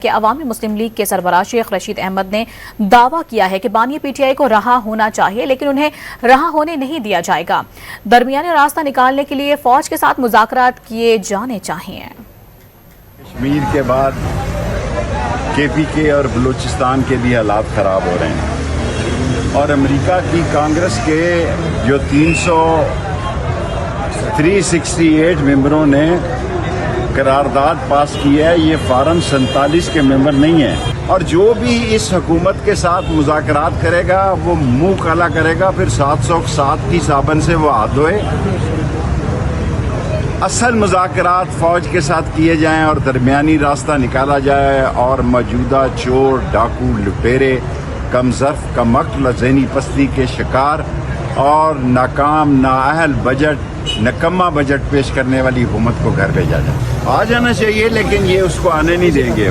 کہ عوامی مسلم لیگ کے سربراہ شیخ رشید احمد نے دعویٰ کیا ہے کہ بانی پی ٹی آئی کو رہا ہونا چاہیے لیکن انہیں رہا ہونے نہیں دیا جائے گا۔ درمیانی راستہ نکالنے کے لیے فوج کے ساتھ مذاکرات کیے جانے چاہیے۔ کشمیر کے بعد کے پی کے اور بلوچستان کے بھی حالات خراب ہو رہے ہیں اور امریکہ کی کانگریس کے جو 368 ممبروں نے قرارداد پاس کی ہے، یہ فوراً 47 کے ممبر نہیں ہیں، اور جو بھی اس حکومت کے ساتھ مذاکرات کرے گا وہ منہ کالا کرے گا، پھر 707 کی صابن سے وہ ہاتھ دھوئے۔ اصل مذاکرات فوج کے ساتھ کیے جائیں اور درمیانی راستہ نکالا جائے، اور موجودہ چور، ڈاکو، لٹیرے، کم ظرف، کم عقل اور ذہنی پستی کے شکار اور ناکام، نااہل بجٹ، نکما بجٹ پیش کرنے والی حکومت کو گھر بھیجا جائے۔ آ جانا چاہیے لیکن یہ اس کو آنے نہیں دیں گے۔